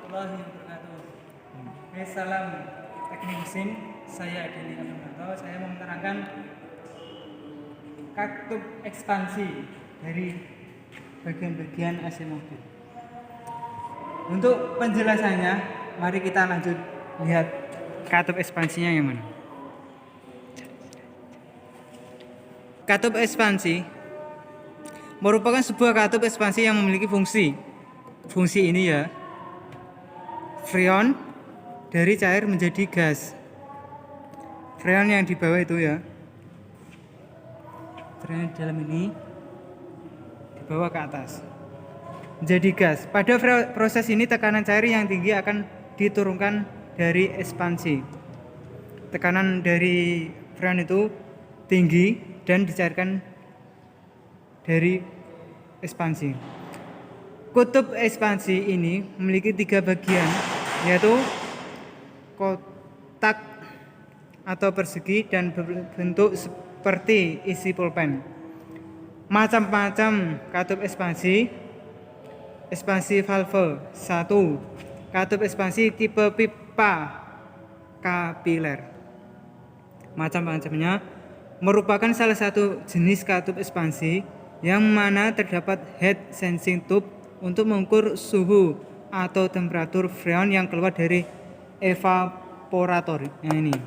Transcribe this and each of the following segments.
warahmatullahi wabarakatuh. Salam teknik mesin. Saya Deni Abdul. Saya mau menerangkan katup ekspansi dari bagian-bagian AC mobil. Untuk penjelasannya, mari kita lanjut lihat katup ekspansinya yang mana. Katup ekspansi merupakan sebuah katup ekspansi yang memiliki fungsi ini ya, freon dari cair menjadi gas. Freon yang di bawah itu ya, freon di dalam ini dibawa ke atas menjadi gas. Pada proses ini tekanan cair yang tinggi akan diturunkan dari ekspansi. Tekanan dari freon itu tinggi dan dicairkan dari ekspansi. Kutub ekspansi ini memiliki 3 bagian, yaitu kotak atau persegi dan berbentuk seperti isi pulpen. Macam-macam katup ekspansi valve 1, katup ekspansi tipe pipa kapiler. Macam-macamnya merupakan salah satu jenis katup ekspansi yang mana terdapat heat sensing tube untuk mengukur suhu atau temperatur freon yang keluar dari evaporator. Ini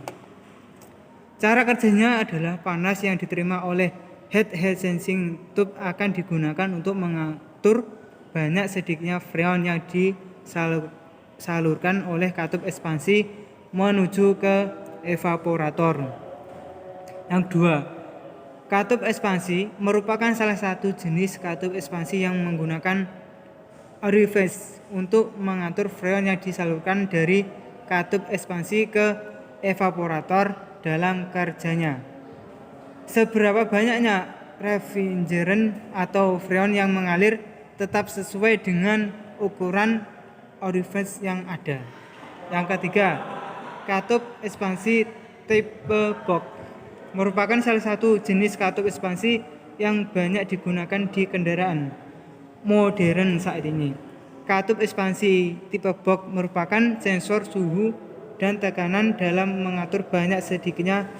cara kerjanya adalah panas yang diterima oleh heat sensing tube akan digunakan untuk mengatur banyak sedikitnya freon yang disalurkan oleh katup ekspansi menuju ke evaporator. Yang 2, katup ekspansi merupakan salah satu jenis katup ekspansi yang menggunakan orifice untuk mengatur freon yang disalurkan dari katup ekspansi ke evaporator dalam kerjanya. Seberapa banyaknya refrigerant atau freon yang mengalir tetap sesuai dengan ukuran orifice yang ada. Yang ketiga, katup ekspansi tipe box merupakan salah satu jenis katup ekspansi yang banyak digunakan di kendaraan modern saat ini. Katup ekspansi tipe box merupakan sensor suhu dan tekanan dalam mengatur banyak sedikitnya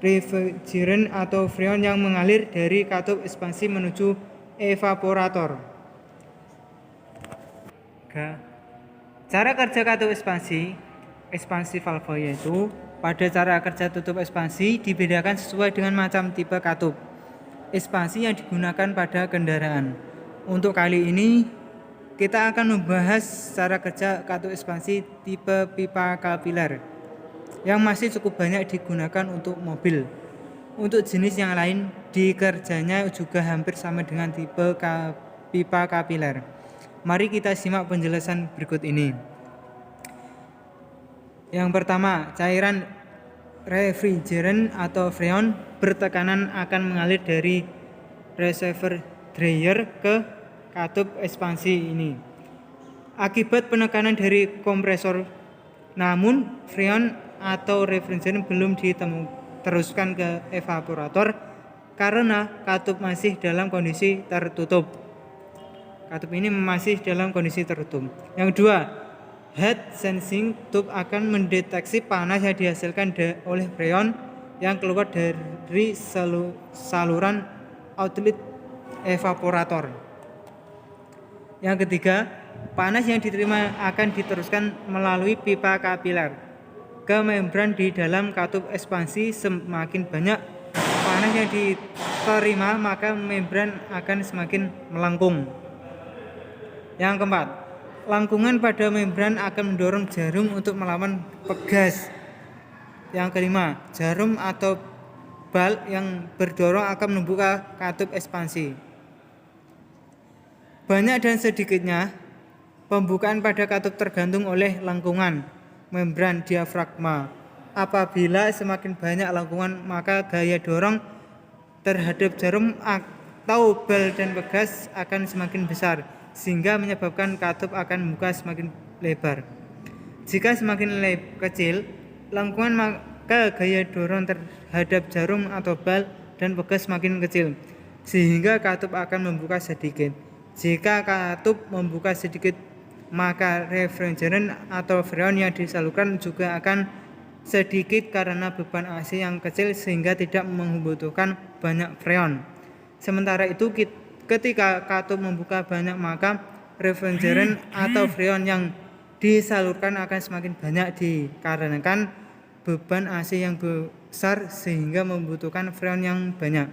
refrigerant atau freon yang mengalir dari katup ekspansi menuju evaporator. Cara kerja katup ekspansi valve yaitu pada cara kerja tutup ekspansi dibedakan sesuai dengan macam tipe katup ekspansi yang digunakan pada kendaraan. Untuk kali ini kita akan membahas cara kerja katup ekspansi tipe pipa kapiler yang masih cukup banyak digunakan untuk mobil. Untuk jenis yang lain dikerjanya juga hampir sama dengan tipe pipa kapiler. Mari kita simak penjelasan berikut ini. Yang pertama, cairan refrigerant atau freon bertekanan akan mengalir dari reservoir dryer ke katup ekspansi ini akibat penekanan dari kompresor, namun freon atau refrigerant belum diteruskan ke evaporator karena katup masih dalam kondisi tertutup. Katup ini masih dalam kondisi tertutup. Yang 2, heat sensing tube akan mendeteksi panas yang dihasilkan oleh freon yang keluar dari saluran outlet evaporator. Yang ketiga, panas yang diterima akan diteruskan melalui pipa kapiler ke membran di dalam katup ekspansi. Semakin banyak panas yang diterima, maka membran akan semakin melengkung. Yang keempat, lengkungan pada membran akan mendorong jarum untuk melawan pegas. Yang kelima, jarum atau bal yang berdorong akan membuka katup ekspansi. Banyak dan sedikitnya pembukaan pada katup tergantung oleh lengkungan membran diafragma. Apabila semakin banyak lengkungan, maka gaya dorong terhadap jarum atau bal dan pegas akan semakin besar, sehingga menyebabkan katup akan membuka semakin lebar. Jika semakin kecil lengkungan, maka gaya dorong terhadap jarum atau bal dan pegas semakin kecil, sehingga katup akan membuka sedikit. Jika katup membuka sedikit maka refrigerant atau freon yang disalurkan juga akan sedikit karena beban AC yang kecil sehingga tidak membutuhkan banyak freon. Sementara itu ketika katup membuka banyak maka refrigerant atau freon yang disalurkan akan semakin banyak dikarenakan beban AC yang besar sehingga membutuhkan freon yang banyak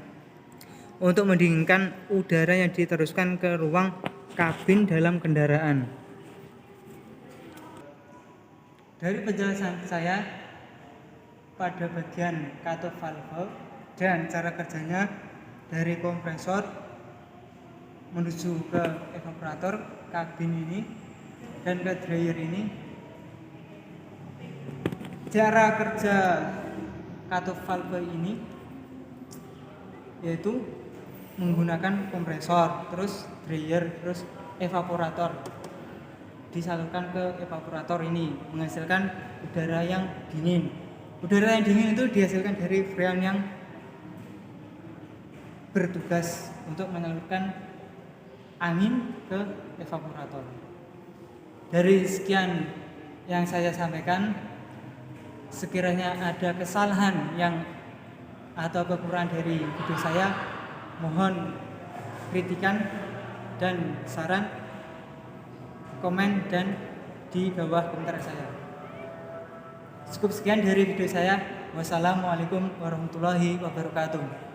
untuk mendinginkan udara yang diteruskan ke ruang kabin dalam kendaraan. Dari penjelasan saya pada bagian katup valve dan cara kerjanya dari kompresor menuju ke evaporator kabin ini dan ke dryer ini, cara kerja katup valve ini yaitu menggunakan kompresor, terus dryer, terus evaporator disalurkan ke evaporator ini menghasilkan udara yang dingin. Udara yang dingin itu dihasilkan dari freon yang bertugas untuk menyalurkan angin ke evaporator. Dari sekian yang saya sampaikan, sekiranya ada kesalahan yang atau kekurangan dari video saya, mohon kritikan dan saran, komen dan di bawah komentar saya. Cukup sekian dari video saya. Wassalamualaikum warahmatullahi wabarakatuh.